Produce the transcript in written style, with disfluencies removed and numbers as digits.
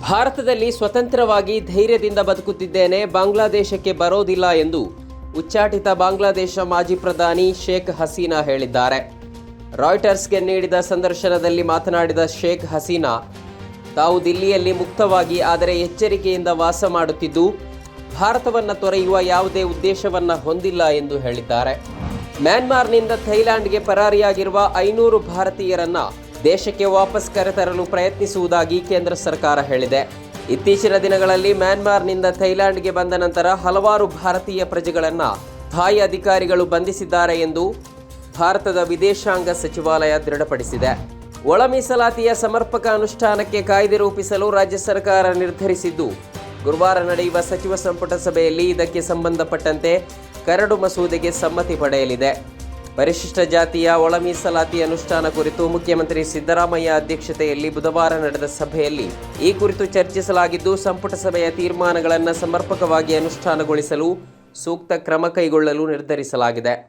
ಭಾರತದಲ್ಲಿ ಸ್ವತಂತ್ರವಾಗಿ ಧೈರ್ಯದಿಂದ ಬದುಕುತ್ತಿದ್ದೇನೆ, ಬಾಂಗ್ಲಾದೇಶಕ್ಕೆ ಬರೋದಿಲ್ಲ ಎಂದು ಉಚ್ಚಾಟಿತ ಬಾಂಗ್ಲಾದೇಶ ಮಾಜಿ ಪ್ರಧಾನಿ ಶೇಖ್ ಹಸೀನಾ ಹೇಳಿದ್ದಾರೆ. ರಾಯ್ಟರ್ಸ್ಗೆ ನೀಡಿದ ಸಂದರ್ಶನದಲ್ಲಿ ಮಾತನಾಡಿದ ಶೇಖ್ ಹಸೀನಾ, ತಾವು ದಿಲ್ಲಿಯಲ್ಲಿ ಮುಕ್ತವಾಗಿ ಆದರೆ ಎಚ್ಚರಿಕೆಯಿಂದ ವಾಸ ಮಾಡುತ್ತಿದ್ದು, ಭಾರತವನ್ನು ತೊರೆಯುವ ಯಾವುದೇ ಉದ್ದೇಶವನ್ನು ಹೊಂದಿಲ್ಲ ಎಂದು ಹೇಳಿದ್ದಾರೆ. ಮ್ಯಾನ್ಮಾರ್ನಿಂದ ಥೈಲ್ಯಾಂಡ್ಗೆ ಪರಾರಿಯಾಗಿರುವ 500 ಭಾರತೀಯರನ್ನ ದೇಶಕ್ಕೆ ವಾಪಸ್ ಕರೆತರಲು ಪ್ರಯತ್ನಿಸುವುದಾಗಿ ಕೇಂದ್ರ ಸರ್ಕಾರ ಹೇಳಿದೆ. ಇತ್ತೀಚಿನ ದಿನಗಳಲ್ಲಿ ಮ್ಯಾನ್ಮಾರ್ನಿಂದ ಥೈಲ್ಯಾಂಡ್ಗೆ ಬಂದ ನಂತರ ಹಲವಾರು ಭಾರತೀಯ ಪ್ರಜೆಗಳನ್ನು ಥಾಯ್ ಅಧಿಕಾರಿಗಳು ಬಂಧಿಸಿದ್ದಾರೆ ಎಂದು ಭಾರತದ ವಿದೇಶಾಂಗ ಸಚಿವಾಲಯ ದೃಢಪಡಿಸಿದೆ. ಒಳ ಮೀಸಲಾತಿಯ ಸಮರ್ಪಕ ಅನುಷ್ಠಾನಕ್ಕೆ ಕಾಯ್ದೆ ರೂಪಿಸಲು ರಾಜ್ಯ ಸರ್ಕಾರ ನಿರ್ಧರಿಸಿದ್ದು, ಗುರುವಾರ ನಡೆಯುವ ಸಚಿವ ಸಂಪುಟ ಸಭೆಯಲ್ಲಿ ಇದಕ್ಕೆ ಸಂಬಂಧಪಟ್ಟಂತೆ ಕರಡು ಮಸೂದೆಗೆ ಸಮ್ಮತಿ ಪಡೆಯಲಿದೆ. ಪರಿಶಿಷ್ಟ ಜಾತಿಯ ಒಳ ಮೀಸಲಾತಿ ಅನುಷ್ಠಾನ ಕುರಿತು ಮುಖ್ಯಮಂತ್ರಿ ಸಿದ್ದರಾಮಯ್ಯ ಅಧ್ಯಕ್ಷತೆಯಲ್ಲಿ ಬುಧವಾರ ನಡೆದ ಸಭೆಯಲ್ಲಿ ಈ ಕುರಿತು ಚರ್ಚಿಸಲಾಗಿದ್ದು, ಸಂಪುಟ ಸಭೆಯ ತೀರ್ಮಾನಗಳನ್ನು ಸಮರ್ಪಕವಾಗಿ ಅನುಷ್ಠಾನಗೊಳಿಸಲು ಸೂಕ್ತ ಕ್ರಮ ಕೈಗೊಳ್ಳಲು ನಿರ್ಧರಿಸಲಾಗಿದೆ.